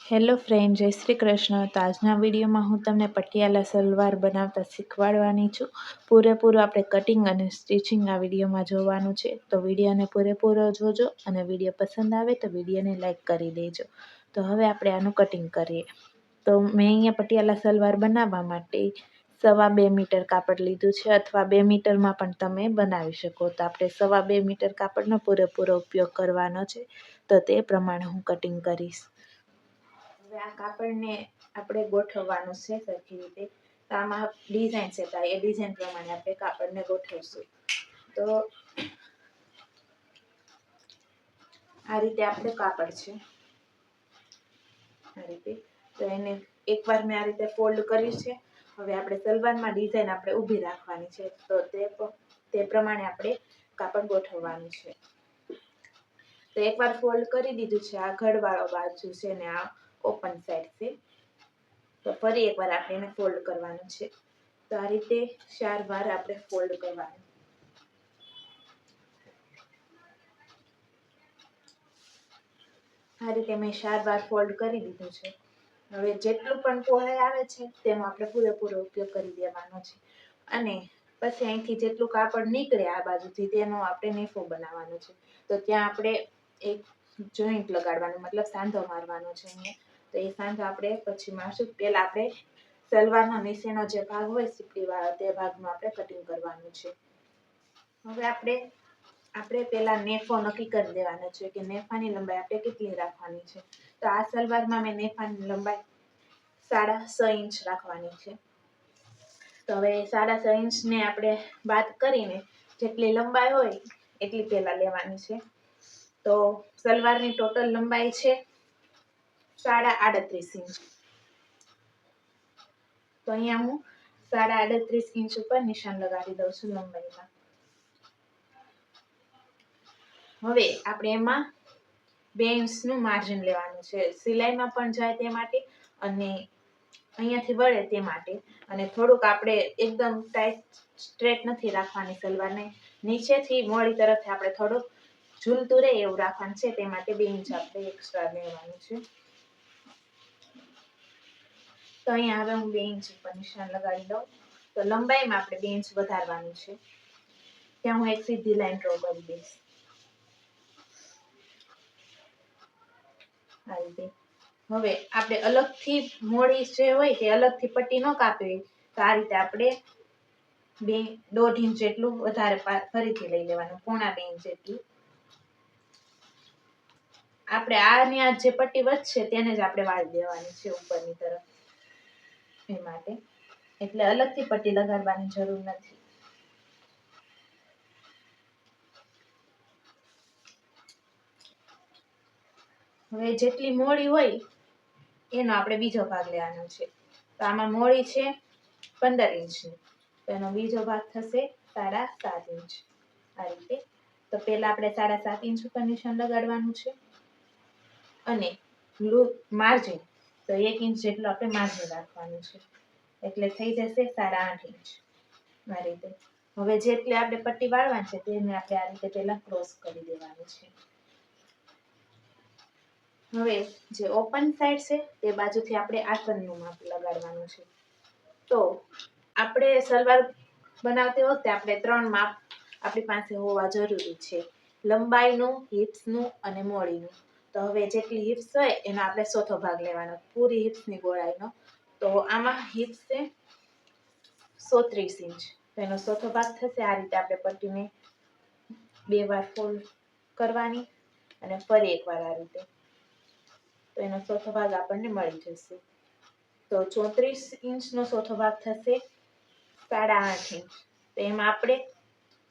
Hello friend, જય શ્રી કૃષ્ણ. તો આજના વિડીયોમાં હું તમને પટિયાલા સલવાર બનાવતા શીખવાડવાની છું. પૂરેપૂરું આપણે કટિંગ અને સ્ટિચિંગ આ વિડીયોમાં જોવાનું છે. તો વિડીયોને પૂરેપૂરો જોજો અને વિડીયો પસંદ આવે તો વિડીયોને લાઈક કરી દેજો. તો હવે આપણે આનું કટિંગ કરીએ. તો મેં અહીંયા પટિયાલા સલવાર બનાવવા માટે 2.25 મીટર કાપડ લીધું છે, અથવા 2 મીટરમાં પણ તમે બનાવી શકો. તો આપણે 2.25 મીટર કાપડનો પૂરેપૂરો ઉપયોગ કરવાનો છે. તો તે પ્રમાણે હું કટિંગ કરીશ. હવે આ કાપડને આપણે ગોઠવવાનું છે સરખી રીતે. તો આમાં ડિઝાઇન છે, તો એ ડિઝાઇન પ્રમાણે આપણે કાપડને ગોઠવશું. તો આ રીતે આપણે કાપડ છે, આ રીતે. તો એને એકવાર મેં આ રીતે ફોલ્ડ કર્યું છે. હવે આપણે સલવારમાં ડિઝાઇન આપણે ઊભી રાખવાની છે, તો તે પ્રમાણે આપણે કાપડ ગોઠવવાનું છે. તો એકવાર ફોલ્ડ કરી દીધું છે. આ ઘડવાળો બાજુ છે ને આ ઓપન સાઈડ છે. તો ફરી એકવાર આપણે એને ફોલ્ડ કરવાનું છે. તો આ રીતે 4 વાર આપણે ફોલ્ડ કરવાનું. આ રીતે મેં 4 વાર ફોલ્ડ કરી દીધું છે. હવે જેટલું પણ પહોળાઈ આવે છે તેનો આપણે પૂરેપૂરો ઉપયોગ કરી દેવાનો છે. અને પછી અહીંથી જેટલું કાપડ નીકળે આ બાજુથી તેનો આપણે નેફો બનાવવાનો છે. તો ત્યાં આપણે એક જોઈન્ટ લગાડવાનું, મતલબ સાંધો મારવાનો છે અહીંયા. તો એ સાંધો આપણે પછી મારશું. પહેલા આપણે સલવારનો નીચેનો જે ભાગ હોય સીપડીવાળો, તે ભાગનું આપણે કટિંગ કરવાનું છે. હવે આપણે પહેલા નેફો નક્કી કરી દેવાનો છે કે નેફાની લંબાઈ આપણે કેટલી રાખવાની છે. તો આ સલવારમાં મેં નેફાની લંબાઈ 6.5 ઇંચ રાખવાની છે. તો હવે 6.5 ઇંચને આપણે બાદ કરીને જેટલી લંબાઈ હોય એટલી પહેલા લેવાની છે. તો સલવારની ટોટલ લંબાઈ છે 38.5 ઇંચ. તો અહીંયા હું 38.5 ઇંચ ઉપર નિશાન લગાવી દઉં છું લંબાઈમાં. હવે આપણે એમાં 2 ઇંચનું માર્જિન લેવાનું છે, સિલાઈમાં પણ જાય તે માટે અને અહીંયાથી વળે તે માટે. અને થોડુંક આપણે એકદમ ટાઈટ સ્ટ્રેટ નથી રાખવાની સલવારને, નીચેથી મોડી તરફથી આપણે થોડુંક ઝૂલતું રહે એવું રાખવાનું છે. તે માટે 2 ઇંચ આપણે એક્સ્ટ્રા લેવાનું છે. તો અહીંયા હવે હું 2 ઇંચ ઉપર નિશાન લગાવી દઉં. તો લંબાઈમાં આપણે 2 ઇંચ વધારવાનું છે. ત્યાં હું એક સીધી લાઈન ડ્રો કરી દઈશ આ રીતે. હવે આપણે અલગથી મોડી જે હોય તે અલગથી પટ્ટી ન કાપવી, તો આ રીતે આપણે 1.5 ઇંચ જેટલું વધારે ફરીથી લઈ લેવાનું, 0.25 ઇંચ જેટલું. આપણે આની આ જે પટ્ટી વધશે તેને જ આપણે વાળી દેવાની છે ઉપરની તરફ, એ માટે. એટલે અલગથી પટ્ટી લગાડવાની જરૂર નથી. હવે જેટલી મોડી હોય એનો આપણે બીજો ભાગ લેવાનો છે. તો આમાં મોડી છે 15 ઇંચની, તો એનો બીજો ભાગ થશે 7.5 ઇંચ આ રીતે. તો પહેલા આપણે 7.5 ઇંચ ઉપર નિશાન લગાડવાનું છે. અને માર્જિન તો 1 ઇંચ જેટલું આપણે માર્જિન રાખવાનું છે, એટલે થઈ જશે 8.5 ઇંચ આ રીતે. હવે જેટલી આપણે પટ્ટી વાળવાની છે તેને આપણે આ રીતે પહેલા ક્રોસ કરી દેવાનું છે. હવે જે ઓપન સાઈડ છે તે બાજુથી આપણે આસનનું માપ લગાડવાનું છે. તો આપણે સલવાર બનાવતી વખતે આપણે 3 માપ આપણી પાસે હોવા જરૂરી છે, લંબાઈનું, હિપ્સનું અને મોડીનું. તો હવે જેટલી હિપ્સ હોય એનો આપણે ચોથો ભાગ લેવાનો, પૂરી હિપ્સની ગોળાઈનો. તો આમાં હિપ્સ છે 36 ઇંચ, તો એનો ચોથો ભાગ થશે. આ રીતે આપણે પટ્ટીને 2 વાર ફોલ્ડ કરવાની અને ફરી એકવાર આ રીતે. તો એનો ચોથો ભાગ આપણને મળી જશે. તો 34 ઇંચનો ચોથો ભાગ થશે 8.5 ઇંચ. તો એમાં આપણે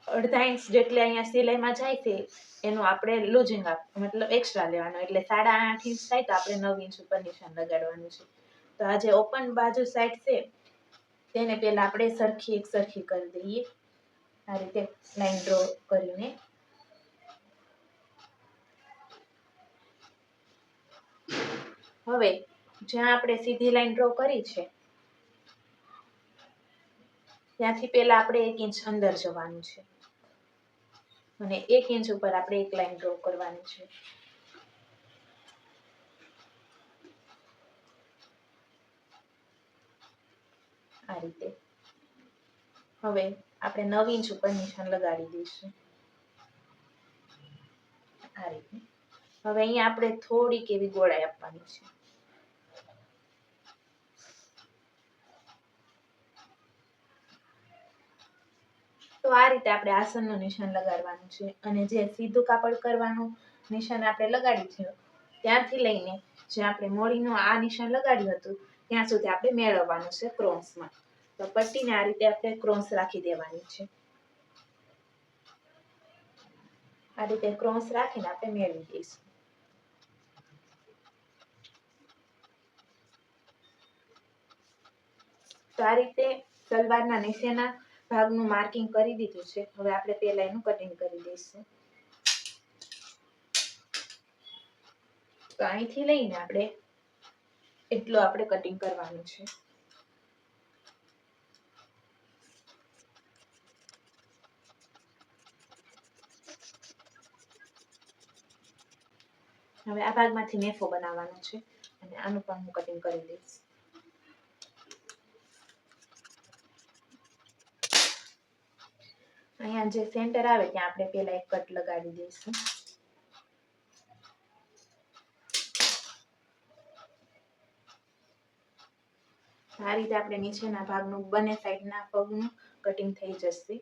1/2 ઇંચ જેટલી અહીંયા સિલાઈમાં જાય છે એનું આપણે લૂઝિંગ મતલબ એક્સ્ટ્રા લેવાનું, એટલે 8.5 ઇંચ થાય તો આપણે 9 ઇંચ ઉપર નિશાન લગાડવાનું છે. તો આ જે ઓપન બાજુ સાઈડ છે તેને પહેલા આપણે સરખી કરી દઈએ આ રીતે લાઈન ડ્રો કરીને. હવે જ્યાં આપણે સીધી લાઈન ડ્રો કરી છે ત્યાંથી પહેલા આપણે 1 ઇંચ અંદર જવાનું છે અને 1 ઇંચ ઉપર આપણે એક લાઈન ડ્રો કરવાની છે. આ રીતે. હવે આપણે 9 ઇંચ ઉપર નિશાન લગાડી દઈશું આ રીતે. હવે અહીંયા આપણે થોડીક એવી ગોળાઈ આપવાની છે. તો આ રીતે આપણે આસનનું નિશાન લગાડવાનું છે. અને જે સીધું કાપડ કરવાનું નિશાન આપણે લગાડ્યું છે ત્યાંથી લઈને જે આપણે મોડીનું આ નિશાન લગાડ્યું હતું ત્યાં સુધી આપણે મેળવવાનું છે ક્રોસમાં. તો પટ્ટીને આ રીતે આપણે ક્રોસ રાખી દેવાની છે. આ રીતે ક્રોસ રાખીને આપણે મેળવી દઈશું. તો આ રીતે સલવારના નીચેના ભાગનું માર્કિંગ કરી દીધું છે. હવે આપણે પહેલા એનું કટિંગ કરી દઈશું. તો અહીંથી લઈને આપણે એટલું આપણે કટિંગ કરવાનું છે. હવે આ ભાગમાંથી નેફો બનાવવાનો છે અને આનું પણ હું કટિંગ કરી દઈશ. અહીંયા જે સેન્ટર આવે ત્યાં આપણે પહેલા એક કટ લગાડી દઈશું. આ રીતે આપણે નીચેના ભાગનું બંને સાઈડના પગનું કટિંગ થઈ જશે.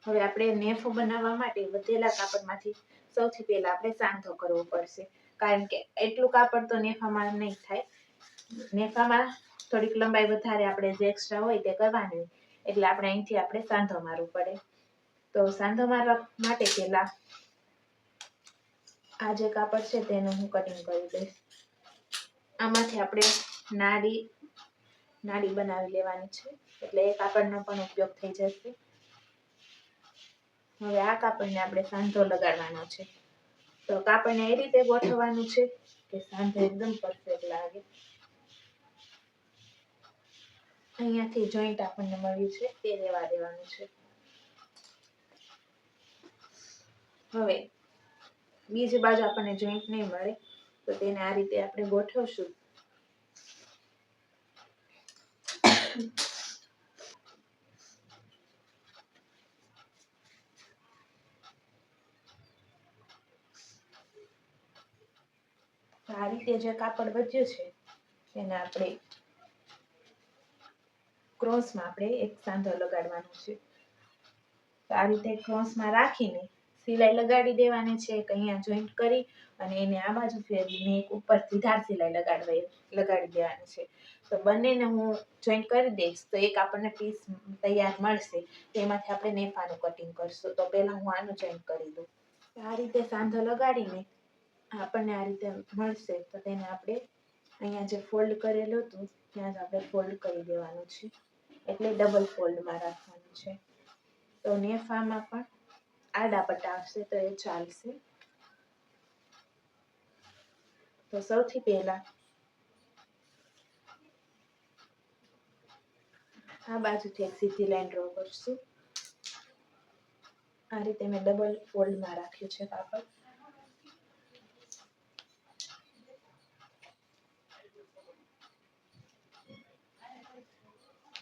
હવે આપણે નેફો બનાવવા માટે વધેલા કાપડમાંથી સૌથી પહેલા આપણે સાંધો કરવો પડશે. કારણ કે એટલું કાપડ તો નેફામાં નહીં થાય. નેફામાં થોડીક લંબાઈ વધારે આપણે જે એક્સ્ટ્રા હોય તે કરવાની, એટલે આપણે અહીંથી આપણે સાંધો મારવું પડે. તો સાંધો મારવા માટે પહેલા આ જે કાપડ છે તેનું હું કટિંગ કરી દઈશ. આમાંથી આપણે નાડી બનાવી લેવાની છે, એટલે એ કાપડનો પણ ઉપયોગ થઈ જશે. હવે આ કાપડને આપણે સાંધો લગાડવાનો છે. તો કાપડને એ રીતે ગોઠવવાનું છે કે સાંધો એકદમ પરફેક્ટ લાગે. અહીંયાથી જોઈન્ટ આપણને મળ્યું છે તે રહેવા દેવાનું છે. હવે બીજી બાજુ આપણને જોઈન્ટ નહીં મળે તો તેને આ રીતે આપણે ગોઠવશું. આ રીતે જે કાપડ વધ્યું છે તેને આપણે ક્રોસમાં આપણે એક સાંધો લગાડવાનો છે. તો આ રીતે ક્રોસમાં રાખીને સિલાઈ લગાડી દેવાની છે. અહીંયા જોઈન્ટ કરી અને એને આ બાજુ ફેરવીને એક ઉપરથી ધાર સિલાઈ લગાડી દેવાની છે. તો બંનેને હું જોઈન્ટ કરી દઈશ તો એક આપણને પીસ તૈયાર મળશે. તેમાંથી આપણે નેફાનું કટિંગ કરશું. તો પહેલા હું આનું જોઈન્ટ કરી દઉં. આ રીતે સાંધો લગાડીને આપણને આ રીતે મળશે. તો તેને આપણે અહીંયા જે ફોલ્ડ કરેલું હતું ત્યાં જ આપણે ફોલ્ડ કરી દેવાનું છે. એટલે ડબલ ફોલ્ડમાં રાખવાનું છે. તો નેફામાં પણ આડા પટ્ટા આવશે તો એ ચાલશે. તો સૌથી પહેલા આ બાજુથી એક સીધી લાઈન ડ્રો કરશું. આ રીતે મેં ડબલ ફોલ્ડમાં રાખ્યું છે કાપડ.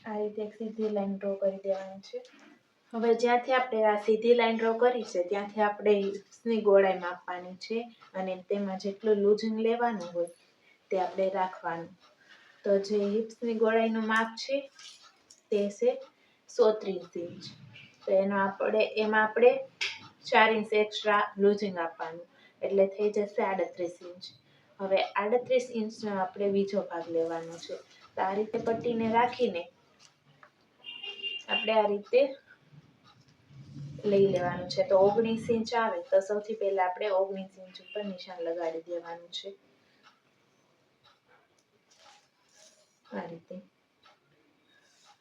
આ રીતે એક સીધી લાઈન ડ્રો કરી દેવાની છે. હવે જ્યાંથી આપણે આ સીધી લાઈન ડ્રો કરી છે ત્યાંથી આપણે હિપ્સની ગોળાઈ માપવાની છે અને તેમાં જેટલું લૂઝિંગ લેવાનું હોય તે આપણે રાખવાનું. તો જે હિપ્સની ગોળાઈનું માપ છે તે છે 130 ઇંચ. તો એમાં આપણે 4 ઇંચ એક્સ્ટ્રા લૂઝિંગ આપવાનું, એટલે થઈ જશે 38 ઇંચ. હવે 38 ઇંચનો આપણે બીજો ભાગ લેવાનો છે. તો આ રીતે પટ્ટીને રાખીને આપણે આ રીતે લઈ લેવાનું છે. તો 19 ઇંચ આવે તો સૌથી પહેલા આપણે 19 ઇંચ ઉપર નિશાન લગાડી દેવાનું છે. આ રીતે.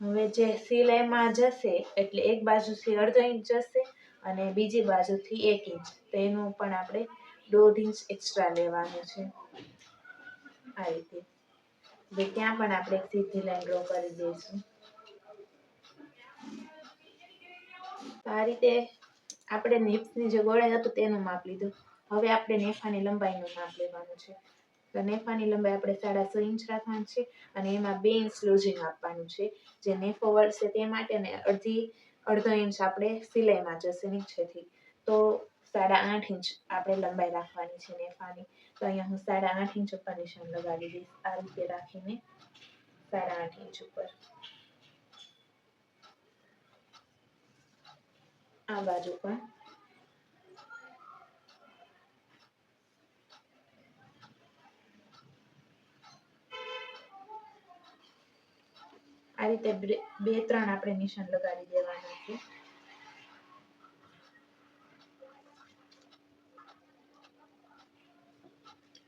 હવે જે સિલાઈમાં જશે એટલે એક બાજુથી 1/2 ઇંચ જશે અને બીજી બાજુથી 1 ઇંચ. તો એનું પણ આપણે 1.5 ઇંચ એક્સ્ટ્રા લેવાનું છે. આ રીતે. હવે ત્યાં પણ આપણે એક સીધી લાઈન ડ્રો કરી દઈશું. આ રીતે આપણે હિપ્સની જે ગોળાઈ હતું તેનું માપ લીધું. હવે આપણે નેફાની લંબાઈનું માપ લેવાનું છે. તો નેફાની લંબાઈ આપણે 6.5 ઇંચ રાખવાની છે અને એમાં 2 ઇંચ લૂઝિંગ આપવાનું છે. જે નેફો વળશે તે માટે ને અડધો ઇંચ આપણે સિલાઈમાં જશે નીચેથી. તો 8.5 ઇંચ આપણે લંબાઈ રાખવાની છે નેફાની. તો અહીંયા હું 8.5 ઇંચ ઉપર નિશાન લગાવી દઈશ. આ રીતે રાખીને 8.5 ઇંચ ઉપર. આ બાજુ પણ આ રીતે 2-3 આપણે નિશાન લગાવી દેવાના છે.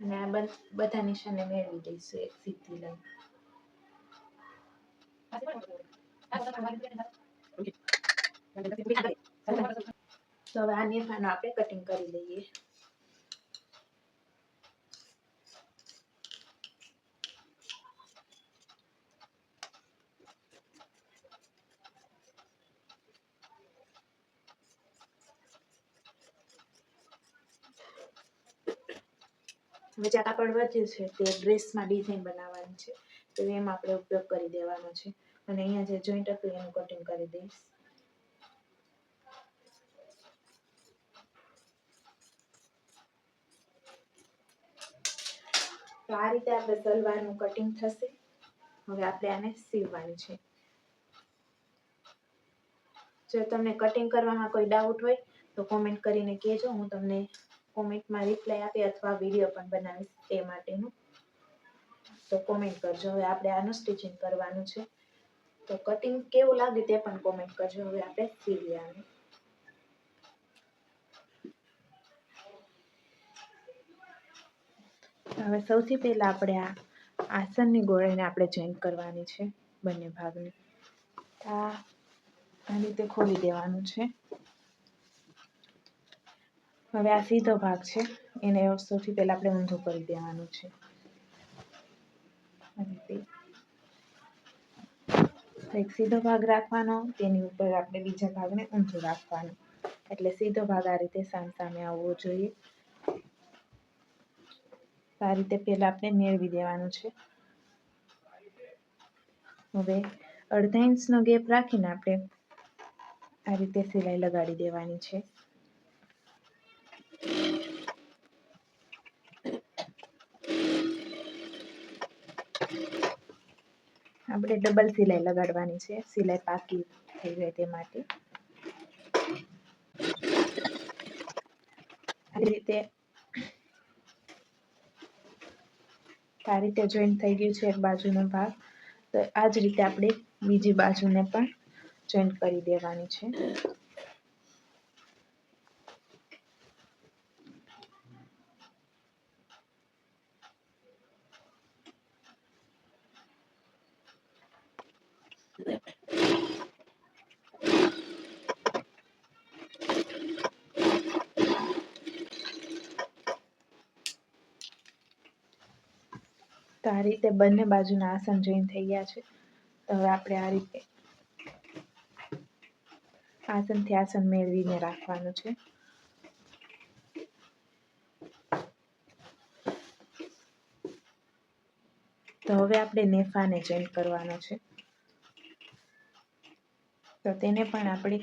અને આ બધા નિશાને મેળવી દઈશું એક સીધી લાઈન. તો હવે આ નેફાનું આપણે કટિંગ કરી લઈએ. હવે જે કાપડ વધ્યું છે તે ડ્રેસમાં ડિઝાઇન બનાવવાની છે, તો એમાં આપણે ઉપયોગ કરી દેવાનો છે. અને અહીંયા જે જોઈન્ટ હતું એનું કટિંગ કરી દઈશ. તો આ રીતે આપણે સલવારનું કટિંગ થશે. હવે આપણે આને સીવવાની છે. જો તમને કટિંગ કરવામાં કોઈ ડાઉટ હોય તો કોમેન્ટ કરીને કહેજો. હું તમને કોમેન્ટમાં રિપ્લાય આપી અથવા વિડીયો પણ બનાવીશ તે માટેનું. તો કોમેન્ટ કરજો. હવે આપણે આનું સ્ટિચિંગ કરવાનું છે. તો કટિંગ કેવું લાગે તે પણ કોમેન્ટ કરજો. હવે આપણે સીવીએ આને. હવે સૌથી પહેલા આપણે આ આસનની ગોળાઈને આપણે જોઈન્ટ કરવાની છે બંને ભાગને. આ રીતે ખોલી દેવાનું છે. હવે આ સીધો ભાગ છે એને સૌથી પહેલા આપણે ઊંધો કરી દેવાનું છે. એક સીધો ભાગ રાખવાનો, તેની ઉપર આપણે બીજા ભાગને ઊંધો રાખવાનો. એટલે સીધો ભાગ આ રીતે સામે આવવો જોઈએ. આ રીતે પહેલા આપણે મેળવી દેવાનું છે. હવે 1/2 ઇંચનો ગેપ રાખીને આપણે આ રીતે સિલાઈ લગાડી દેવાની છે. આપણે ડબલ સિલાઈ લગાડવાની છે, સિલાઈ પાકી થઈ જાય તે માટે. આ રીતે જોઈન્ટ થઈ ગયું છે એક બાજુનો ભાગ. તો આ જ રીતે આપણે બીજી બાજુને પણ જોઈન્ટ કરી દેવાની છે. તો આ રીતે બંને બાજુના આસન જોઈન્ટ થઈ ગયા છે. તો હવે આપણે આ રીતે આસનથી આસન મેળવીને રાખવાનું છે. તો હવે આપણે નેફાને જોઈન્ટ કરવાનો છે. તો તેને પણ આપણે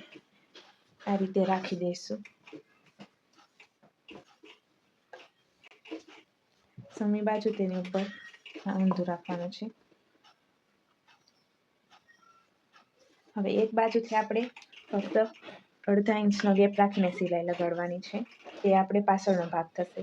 આ રીતે રાખી દઈશું. સમી બાજુ તેની ઉપર ઊંધું રાખવાનું છે. હવે એક બાજુથી આપણે ફક્ત 1/2 ઇંચનો ગેપ રાખીને સિલાઈ લગાડવાની છે. તે આપણે પાછળનો ભાગ થશે.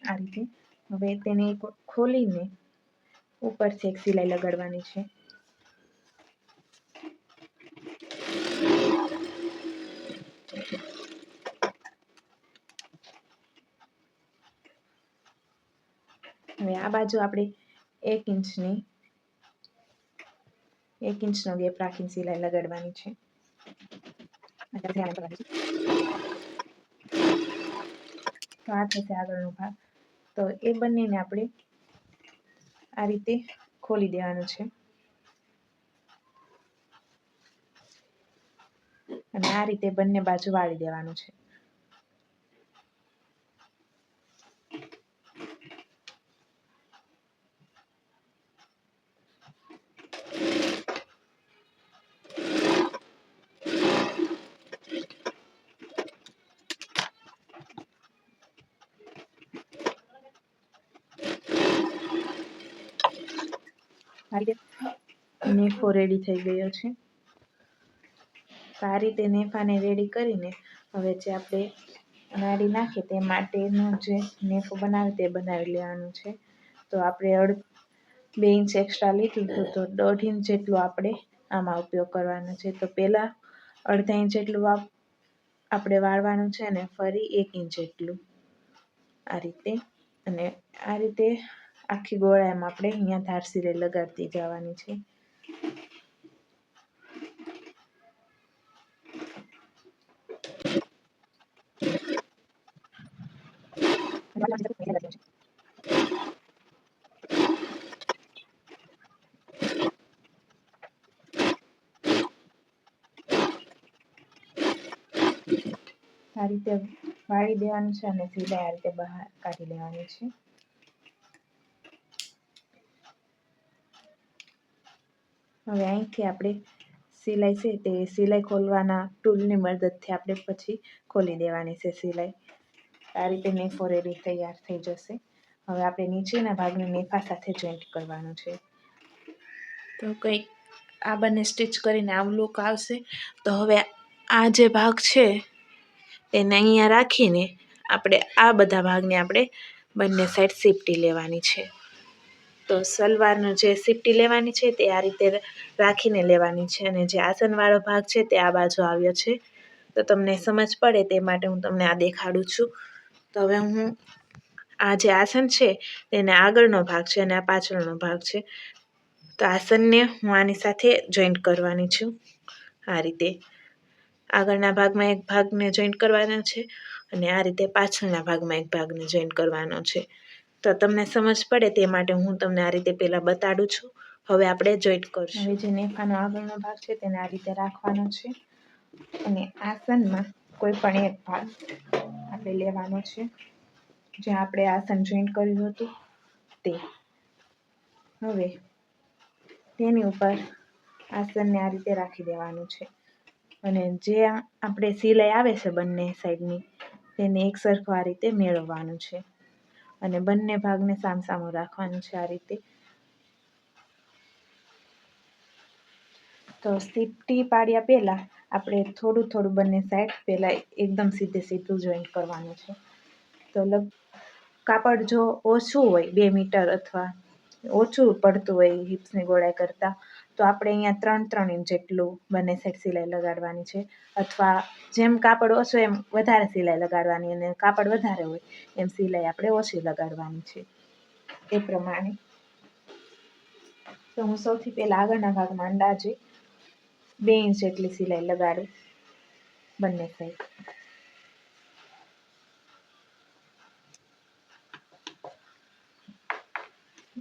આ રીતે હવે તેને ખોલીને ઉપરથી એક સિલાઈ લગાડવાની છે. હવે આ બાજુ આપણે 1 ઇંચનો ગેપ રાખીને સિલાઈ લગાડવાની છે. તો આ થશે આગળનો ભાગ. તો એ બંનેને આપણે આ રીતે ખોલી દેવાનું છે અને આ રીતે બંને બાજુ વાળી દેવાનું છે. આ રીતે નેફો રેડી થઈ ગયો છે. આ રીતે નેફાને રેડી કરીને હવે જે આપણે નાડી નાખીએ તે માટેનું જે નેફો બનાવે તે બનાવી લેવાનું છે. તો આપણે 2 ઇંચ એક્સ્ટ્રા લીધું તો 1.5 ઇંચ જેટલું આપણે આમાં ઉપયોગ કરવાનો છે. તો પહેલાં 1/2 ઇંચ જેટલું આપણે વાળવાનું છે અને ફરી 1 ઇંચ જેટલું આ રીતે. અને આ રીતે આખી ગોળામાં આપણે અહીંયા ધાર સિલાઈ લગાડતી જવાની છે. આ રીતે વાળી દેવાનું છે અને સિલાઈ આ રીતે બહાર કાઢી લેવાની છે. હવે અહીંથી આપણે સિલાઈ છે તે સિલાઈ ખોલવાના ટૂલની મદદથી આપણે પછી ખોલી દેવાની છે સિલાઈ. આ રીતે નેફો રેડી તૈયાર થઈ જશે. હવે આપણે નીચેના ભાગને નેફા સાથે જોઈન્ટ કરવાનું છે. તો કંઈક આ બંને સ્ટીચ કરીને આવું લુક આવશે. તો હવે આ જે ભાગ છે તેને અહીંયા રાખીને આપણે આ બધા ભાગને આપણે બંને સાઈડ સીપટી લેવાની છે. તો સલવારનો જે સીપટી લેવાની છે તે આ રીતે રાખીને લેવાની છે અને જે આસનવાળો ભાગ છે તે આ બાજુ આવ્યો છે. તો તમને સમજ પડે તે માટે હું તમને આ દેખાડું છું. તો હવે હું આ જે આસન છે તેને આગળનો ભાગ છે અને આ પાછળનો ભાગ છે. તો આસનને હું આની સાથે જોઈન્ટ કરવાની છું. આ રીતે આગળના ભાગમાં એક ભાગને જોઈન્ટ કરવાનો છે અને આ રીતે પાછળના ભાગમાં એક ભાગને જોઈન્ટ કરવાનો છે. તો તમને સમજ પડે તે માટે હું તમને આ રીતે પહેલાં બતાડું છું. હવે આપણે જોઈન્ટ કરશું. હવે જે નેફાનો આગળનો ભાગ છે તેને આ રીતે રાખવાનો છે અને આસનમાં કોઈ પણ એક ભાગ આપણે લેવાનો છે જ્યાં આપણે આસન જોઈન્ટ કર્યું હતું તે. હવે તેની ઉપર આસનને આ રીતે રાખી દેવાનું છે અને જે આપણે સિલાઈ આવે છે બંને સાઈડની તેને એક સરખું આ રીતે મેળવવાનું છે અને બંને ભાગને સામસામું રાખવાનું છે આ રીતે. તો સીપટી પાડ્યા પહેલાં આપણે થોડું થોડું બંને સાઈડ પહેલાં એકદમ સીધું જોઈન્ટ કરવાનું છે. તો કાપડ જો ઓછું હોય 2 મીટર અથવા ઓછું પડતું હોય હિપ્સની ગોળાઈ કરતાં તો આપણે અહીંયા 3 ઇંચ જેટલું બંને સાઈડ સિલાઈ લગાડવાની છે. અથવા જેમ કાપડ ઓછું એમ વધારે સિલાઈ લગાડવાની અને કાપડ વધારે હોય એમ સિલાઈ આપણે ઓછી લગાડવાની છે એ પ્રમાણે. તો હું સૌથી પહેલાં આગળના ભાગમાં અંદાજે 2 ઇંચ જેટલી સિલાઈ લગાડું બંને સાઈડ.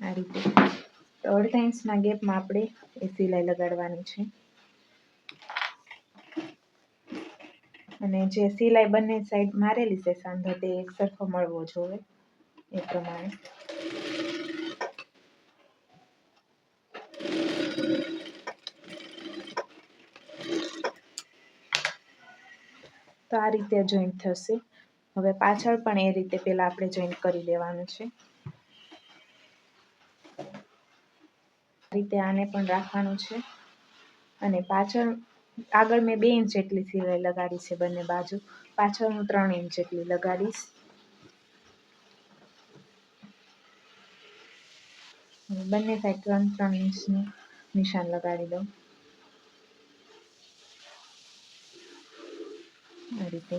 આ રીતે 1/2 ઇંચના ગેપમાં આપણે એ સિલાઈ લગાડવાની છે અને જે સિલાઈ બંને સાઈડ મારેલી છે સાંધો તે એક સરખો મળવો જોઈએ એ પ્રમાણે. તો આ રીતે જોઈન્ટ થશે. હવે પાછળ પણ એ રીતે પહેલાં આપણે જોઈન્ટ કરી લેવાનું છે. આ રીતે આને પણ રાખવાનું છે અને પાછળ આગળ મેં 2 ઇંચ જેટલી સિલાઈ લગાડી છે બંને બાજુ. પાછળ હું 3 ઇંચ જેટલી લગાડીશ. બંને સાઈડ 3 ઇંચનું નિશાન લગાડી દઉં આ રીતે.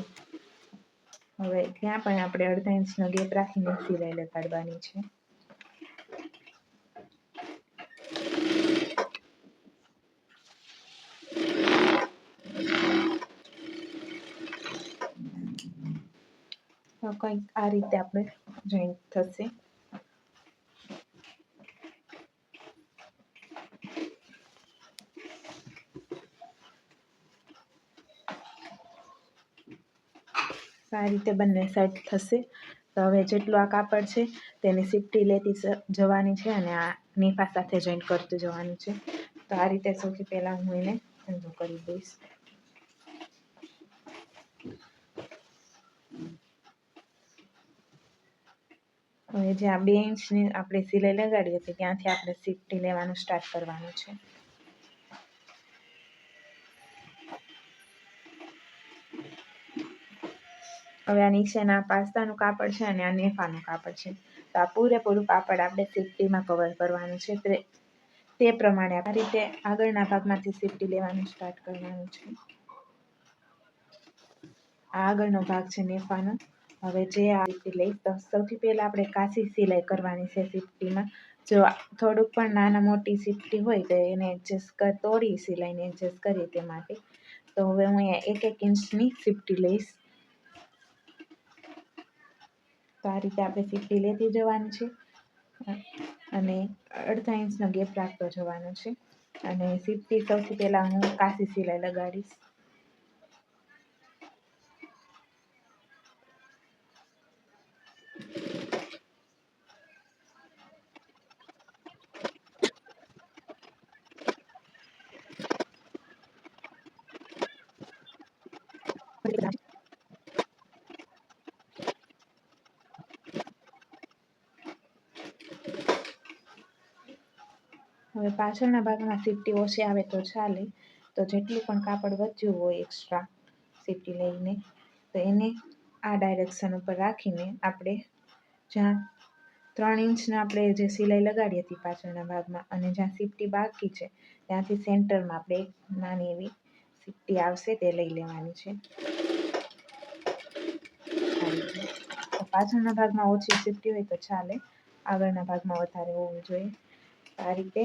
હવે ત્યાં પણ આપણે 1/2 ઇંચનો ગેપ રાખીને સિલાઈ લગાડવાની છે. તો કંઈક આ રીતે આપણે જોઈન્ટ થશે. આ રીતે બંને સાઈડ થશે. તો હવે જેટલું આ કાપડ છે તેની સીપટી લેતી જવાની છે અને આ નીફા સાથે જોઈન્ટ કરતું જવાનું છે. તો આ રીતે સૌથી પહેલાં હું એને ઊંધું કરી દઈશ. હવે જ્યાં 2 ઇંચની આપણે સિલાઈ લગાડી હતી ત્યાંથી આપણે સીપટી લેવાનું સ્ટાર્ટ કરવાનું છે. હવે આ નીચેના પાસ્તાનું કાપડ છે અને આ નેફાનું કાપડ છે. તો આ પૂરેપૂરું કાપડ આપણે સીપટીમાં કવર કરવાનું છે. તે પ્રમાણે આ રીતે આગળના ભાગમાંથી સીપટી લેવાનું સ્ટાર્ટ કરવાનું છે. આ આગળનો ભાગ છે નેફાનો. હવે જે આ રીતે લઈ તો સૌથી પહેલાં આપણે કાચી સિલાઈ કરવાની છે સીપટીમાં. જો થોડુંક પણ નાના મોટી સીપટી હોય તો એને તોડી સિલાઈને એડજસ્ટ કરીએ તે માટે. તો હવે હું અહીંયા 1-1 ઇંચની સીપટી લઈશ. તો આ રીતે આપણે સીપટી લેતી જવાની છે અને 1/2 ઇંચનો ગેપ રાખતો જવાનો છે. અને સીપટી સૌથી પહેલાં હું કાચી સિલાઈ લગાડીશ. હવે પાછળના ભાગમાં સીપટી ઓછી આવે તો ચાલે. તો જેટલું પણ કાપડ વધ્યું હોય એક્સ્ટ્રા સીપટી લઈને તો એને આ ડાયરેક્શન ઉપર રાખીને આપણે જ્યાં 3 ઇંચના આપણે જે સિલાઈ લગાડી હતી પાછળના ભાગમાં અને જ્યાં સીપટી બાકી છે ત્યાંથી સેન્ટરમાં આપણે એક નાની એવી સીપટી આવશે તે લઈ લેવાની છે. પાછળના ભાગમાં ઓછી સીપટી હોય તો ચાલે, આગળના ભાગમાં વધારે હોવું જોઈએ. આ રીતે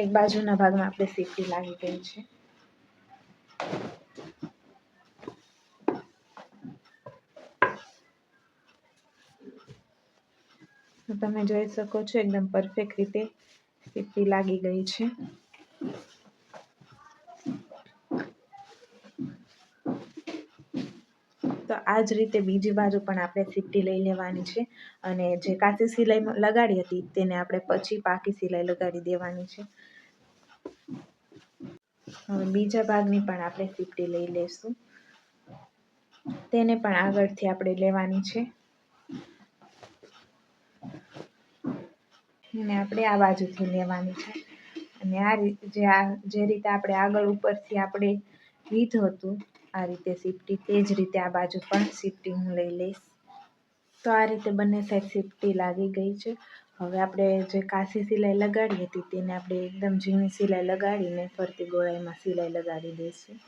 એક બાજુના ભાગમાં આપણે સીપટી લાગી ગઈ છે. તો તમે જોઈ શકો છો એકદમ પરફેક્ટ રીતે સીપટી લાગી ગઈ છે. તો આ જ રીતે બીજી બાજુ પણ આપણે સીપટી લઈ લેવાની છે અને જે કાચી સિલાઈ લગાડી હતી તેને આપણે પછી પાકી સિલાઈ લગાડી દેવાની છે. હવે બીજા ભાગની પણ આપણે સીપટી લઈ લઈશું. તેને પણ આગળથી આપણે લેવાની છે અને આપણે આ બાજુથી લેવાની છે. અને આ જે રીતે આપણે આગળ ઉપરથી આપણે લીધું હતું આ રીતે સીપટી, તે જ રીતે આ બાજુ પણ સીપટી હું લઈ લઈશ. તો આ રીતે બંને સાઈડ સીપટી લાગી ગઈ છે. હવે આપણે જે કાચી સિલાઈ લગાડી હતી તેને આપણે એકદમ ઝીણી સિલાઈ લગાડીને ફરતી ગોળાઈમાં સિલાઈ લગાડી દઈશું.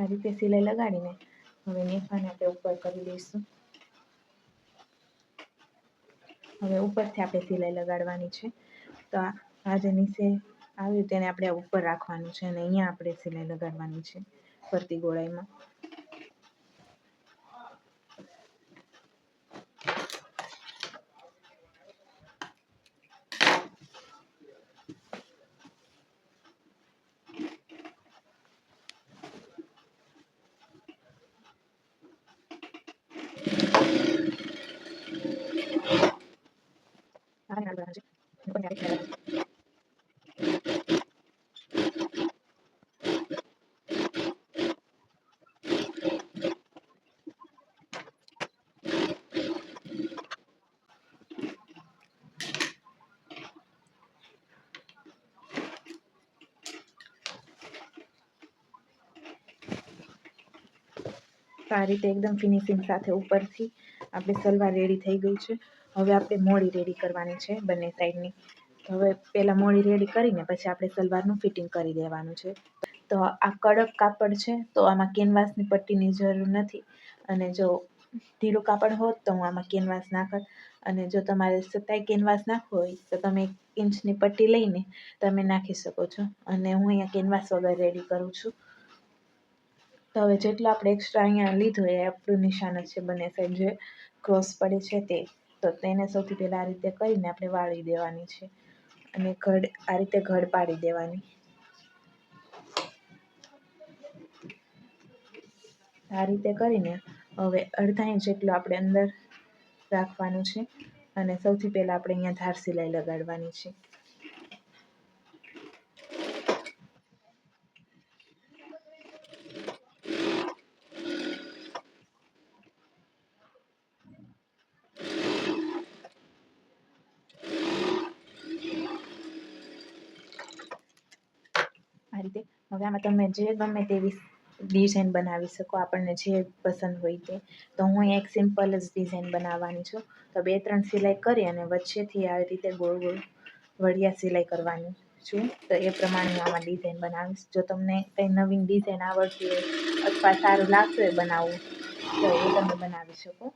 આ રીતે સિલાઈ લગાડીને હવે નેફાને આપણે ઉપર કરી દઈશું. હવે ઉપરથી આપણે સિલાઈ લગાડવાની છે. તો આ જે નીચે આવ્યું તેને આપણે ઉપર રાખવાનું છે અને અહીંયા આપણે સિલાઈ લગાડવાની છે ફરતી ગોળાઈમાં. તો આ રીતે એકદમ ફિનિશિંગ સાથે ઉપરથી આપણી સલવાર રેડી થઈ ગઈ છે. હવે આપણે મોળી રેડી કરવાની છે બંને સાઈડની. તો હવે પહેલાં મોળી રેડી કરીને પછી આપણે સલવારનું ફિટિંગ કરી દેવાનું છે. તો આ કડક કાપડ છે, તો આમાં કેનવાસની પટ્ટીની જરૂર નથી. અને જો ઢીલું કાપડ હોત તો હું આમાં કેનવાસ નાખત. અને જો તમારે સતાય કેનવાસ નાખવો હોય તો તમે 1 ઇંચની પટ્ટી લઈને તમે નાખી શકો છો. અને હું અહીંયા કેનવાસ વગર રેડી કરું છું. તો હવે જેટલું આપણે એક્સ્ટ્રા અહીંયા લીધું એ આપણું નિશાન જ છે બંને સાઈડ જે ક્રોસ પડે છે તે. તો તેને સૌથી પહેલાં આ રીતે કરીને આપણે વાળી દેવાની છે. અને આ રીતે ઘડ પાડી દેવાની. આ રીતે કરીને હવે અડધા ઇંચ જેટલું આપણે અંદર રાખવાનું છે. અને સૌથી પહેલાં આપણે અહીંયા ધાર સિલાઈ લગાડવાની છે. આ રીતે હવે આમાં તમે જે ગમે તેવી ડિઝાઇન બનાવી શકો, આપણને જે પસંદ હોય તે. તો હું એક સિમ્પલ જ ડિઝાઇન બનાવવાની છું. તો 2-3 સિલાઈ કરી અને વચ્ચેથી આવી રીતે ગોળ ગોળ વળિયા સિલાઈ કરવાની છું. તો એ પ્રમાણે હું આમાં ડિઝાઇન બનાવીશ. જો તમને કંઈ નવીન ડિઝાઇન આવડતી હોય અથવા સારું લાગતું હોય બનાવવું તો એ તમે બનાવી શકો.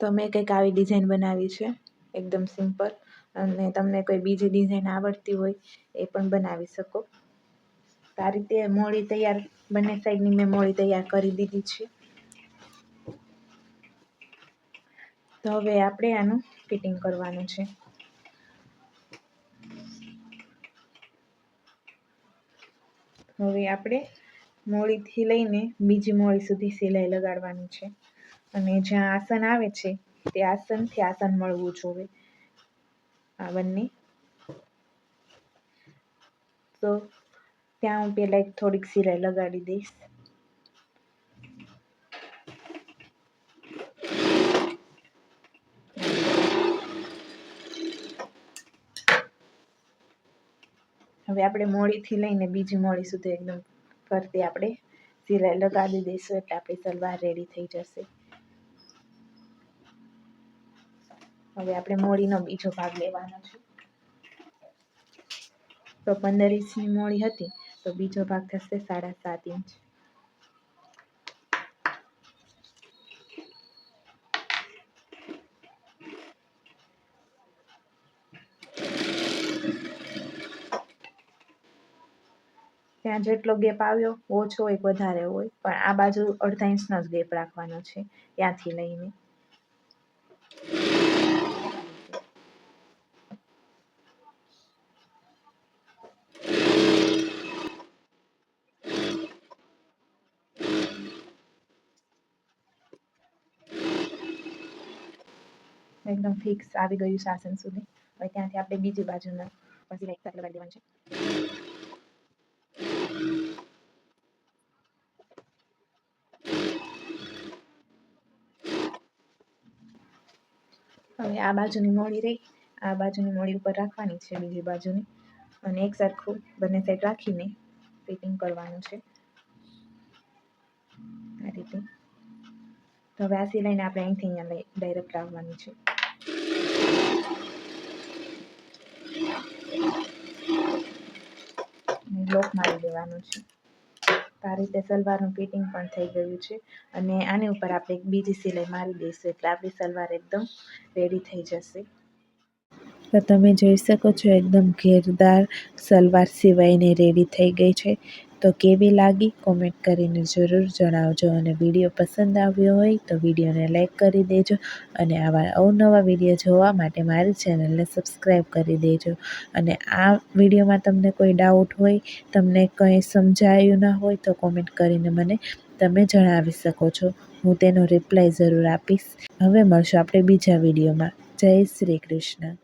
તો મેં કંઈક આવી ડિઝાઇન બનાવી છે, એકદમ સિમ્પલ. અને તમને કોઈ બીજી ડિઝાઇન આવડતી હોય એ પણ બનાવી શકો. તો આ રીતે મોળી તૈયાર, બંને સાઈડની મેં મોળી તૈયાર કરી દીધી છે. તો હવે આપણે આનું ફિટિંગ કરવાનું છે. હવે આપણે મોળીથી લઈને બીજી મોળી સુધી સિલાઈ લગાડવાની છે. અને જ્યાં આસન આવે છે તે આસનથી આસન મળવું જોઈએ આ બંને. તો ત્યાં હું પહેલાં થોડીક સિલાઈ લગાડી દઈશ. હવે આપણે મોળીથી લઈને બીજી મોળી સુધી એકદમ ફરતે આપણે સિલાઈ લગાડી દઈશું એટલે આપણી સલવાર રેડી થઈ જશે. હવે આપણે મોળીનો બીજો ભાગ લેવાનો છે. તો 15 ઇંચની મોળી હતી તો બીજો ભાગ થશે 7.5 ઇંચ. ત્યાં જેટલો ગેપ આવ્યો ઓછો હોય વધારે હોય, પણ આ બાજુ અડધા ઇંચનો જ ગેપ રાખવાનો છે ત્યાંથી લઈને. એકદમ ફિક્સ આવી ગયું છે આસન સુધી. હવે ત્યાંથી આપણે બીજી બાજુના સિલાઈ એક સાથે લગાડી દેવાની છે. હવે આ બાજુની મોળી રહી, આ બાજુની મોળી ઉપર રાખવાની છે બીજી બાજુની. અને એક સરખું બંને સાઈડ રાખીને ફિટિંગ કરવાનું છે આ રીતે. તો હવે આ સિલાઈને આપણે અહીંથી અહીંયા ડાયરેક્ટ લાવવાની છે. લોક મારી દેવાનું છે. આ રીતે સલવારનું ફિટિંગ પણ થઈ ગયું છે. અને આની ઉપર આપણે એક બીજી સિલાઈ મારી દઈશું એટલે આપણી સલવાર એકદમ રેડી થઈ જશે. તો તમે જોઈ શકો છો એકદમ ઘેરદાર સલવાર સિવાયને રેડી થઈ ગઈ છે. તો કેવી લાગી કોમેન્ટ કરીને જરૂર જણાવજો, અને વિડીયો પસંદ આવ્યો હોય તો વિડીયોને લાઈક કરી દેજો, અને આવા અવનવા વિડીયો જોવા માટે મારી ચેનલને સબસ્ક્રાઈબ કરી દેજો. અને આ વિડીયોમાં તમને કોઈ ડાઉટ હોય, તમને કંઈ સમજાયું ના હોય તો કોમેન્ટ કરીને મને તમે જણાવી શકો છો. હું તેનો રિપ્લાય જરૂર આપીશ. હવે મળશું આપણે બીજા વિડીયોમાં. જય શ્રી કૃષ્ણ.